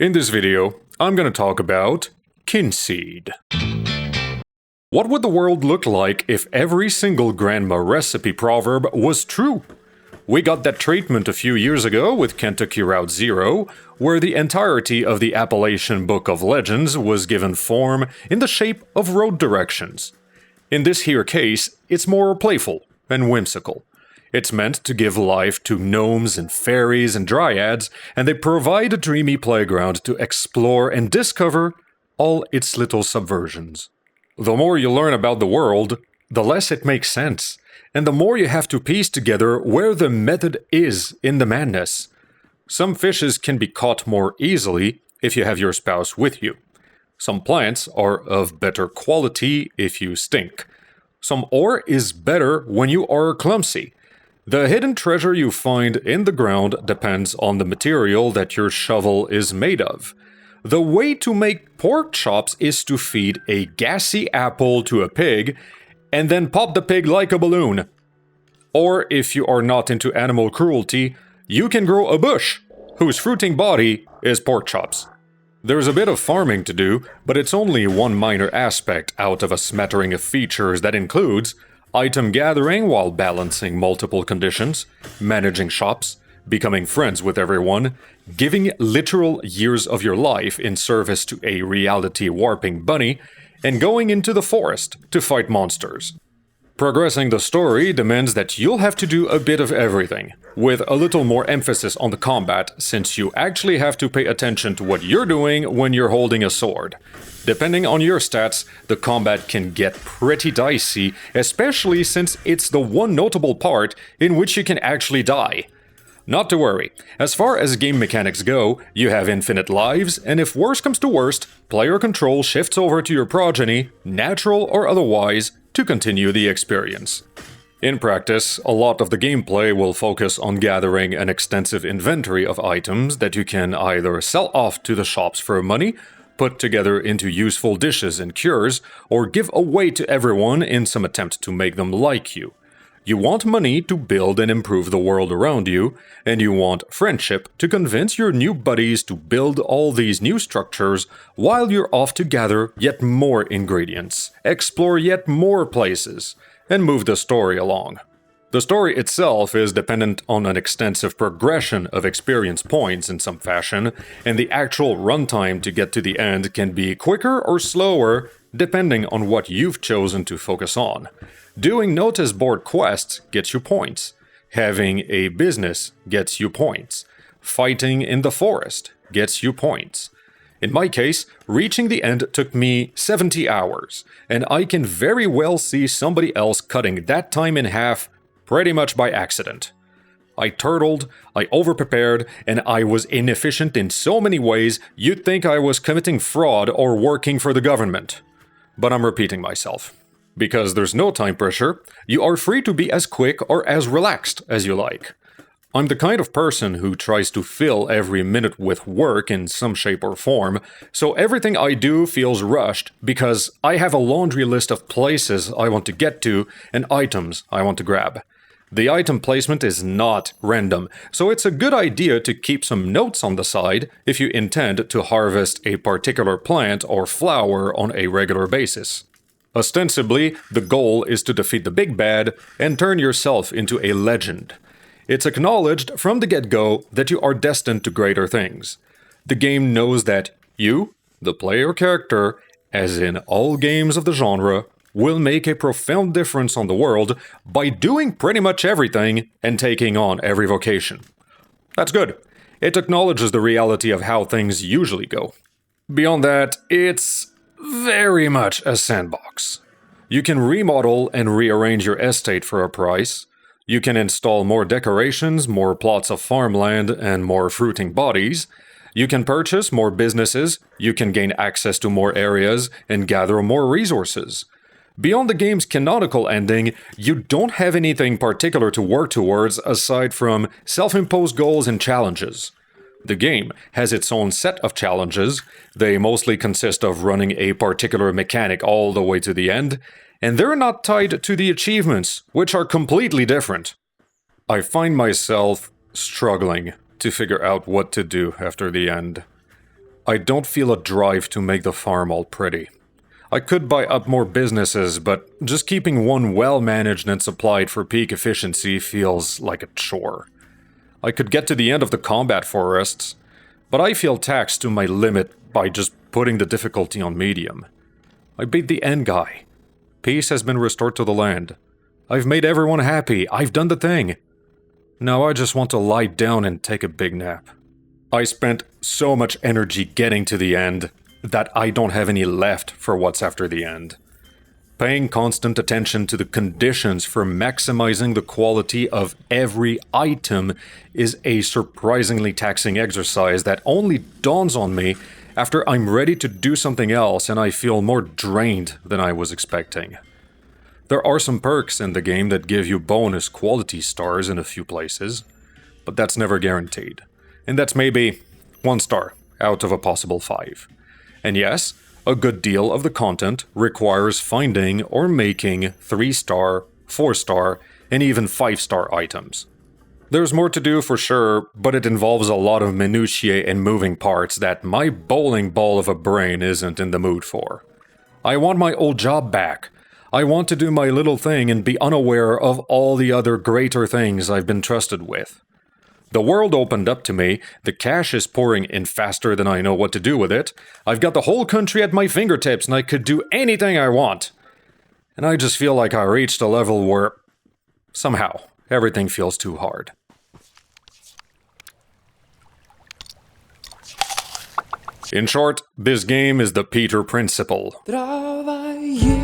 In this video, I'm gonna talk about Kynseed. What would the world look like if every single grandma recipe proverb was true? We got that treatment a few years ago with Kentucky Route Zero, where the entirety of the Appalachian Book of Legends was given form in the shape of road directions. In this here case, it's more playful and whimsical. It's meant to give life to gnomes and fairies and dryads, and they provide a dreamy playground to explore and discover all its little subversions. The more you learn about the world, the less it makes sense, and the more you have to piece together where the method is in the madness. Some fishes can be caught more easily if you have your spouse with you. Some plants are of better quality if you stink. Some ore is better when you are clumsy. The hidden treasure you find in the ground depends on the material that your shovel is made of. The way to make pork chops is to feed a gassy apple to a pig and then pop the pig like a balloon. Or if you are not into animal cruelty, you can grow a bush whose fruiting body is pork chops. There's a bit of farming to do, but it's only one minor aspect out of a smattering of features that includes item gathering while balancing multiple conditions, managing shops, becoming friends with everyone, giving literal years of your life in service to a reality-warping bunny, and going into the forest to fight monsters. Progressing the story demands that you'll have to do a bit of everything, with a little more emphasis on the combat since you actually have to pay attention to what you're doing when you're holding a sword. Depending on your stats, the combat can get pretty dicey, especially since it's the one notable part in which you can actually die. Not to worry, as far as game mechanics go, you have infinite lives, and if worse comes to worst, player control shifts over to your progeny, natural or otherwise, to continue the experience. In practice, a lot of the gameplay will focus on gathering an extensive inventory of items that you can either sell off to the shops for money, put together into useful dishes and cures, or give away to everyone in some attempt to make them like you. You want money to build and improve the world around you, and you want friendship to convince your new buddies to build all these new structures while you're off to gather yet more ingredients, explore yet more places, and move the story along. The story itself is dependent on an extensive progression of experience points in some fashion, and the actual runtime to get to the end can be quicker or slower depending on what you've chosen to focus on. Doing notice board quests gets you points. Having a business gets you points. Fighting in the forest gets you points. In my case, reaching the end took me 70 hours, and I can very well see somebody else cutting that time in half pretty much by accident. I turtled, I overprepared, and I was inefficient in so many ways you'd think I was committing fraud or working for the government. But I'm repeating myself. Because there's no time pressure, you are free to be as quick or as relaxed as you like. I'm the kind of person who tries to fill every minute with work in some shape or form, so everything I do feels rushed because I have a laundry list of places I want to get to and items I want to grab. The item placement is not random, so it's a good idea to keep some notes on the side if you intend to harvest a particular plant or flower on a regular basis. Ostensibly, the goal is to defeat the big bad and turn yourself into a legend. It's acknowledged from the get-go that you are destined to greater things. The game knows that you, the player character, as in all games of the genre, will make a profound difference on the world by doing pretty much everything and taking on every vocation. That's good. It acknowledges the reality of how things usually go. Beyond that, it's very much a sandbox. You can remodel and rearrange your estate for a price. You can install more decorations, more plots of farmland, and more fruiting bodies. You can purchase more businesses. You can gain access to more areas and gather more resources. Beyond the game's canonical ending, you don't have anything particular to work towards aside from self-imposed goals and challenges. The game has its own set of challenges. They mostly consist of running a particular mechanic all the way to the end, and they're not tied to the achievements, which are completely different. I find myself struggling to figure out what to do after the end. I don't feel a drive to make the farm all pretty. I could buy up more businesses, but just keeping one well managed and supplied for peak efficiency feels like a chore. I could get to the end of the combat forests, but I feel taxed to my limit by just putting the difficulty on medium. I beat the end guy. Peace has been restored to the land. I've made everyone happy. I've done the thing. Now I just want to lie down and take a big nap. I spent so much energy getting to the end that I don't have any left for what's after the end. Paying constant attention to the conditions for maximizing the quality of every item is a surprisingly taxing exercise that only dawns on me after I'm ready to do something else and I feel more drained than I was expecting. There are some perks in the game that give you bonus quality stars in a few places, but that's never guaranteed. And that's maybe 1 star out of a possible 5. And yes, a good deal of the content requires finding or making 3-star, 4-star, and even 5-star items. There's more to do for sure, but it involves a lot of minutiae and moving parts that my bowling ball of a brain isn't in the mood for. I want my old job back. I want to do my little thing and be unaware of all the other greater things I've been trusted with. The world opened up to me, the cash is pouring in faster than I know what to do with it, I've got the whole country at my fingertips and I could do anything I want. And I just feel like I reached a level where, somehow, everything feels too hard. In short, this game is the Peter principle. Travailler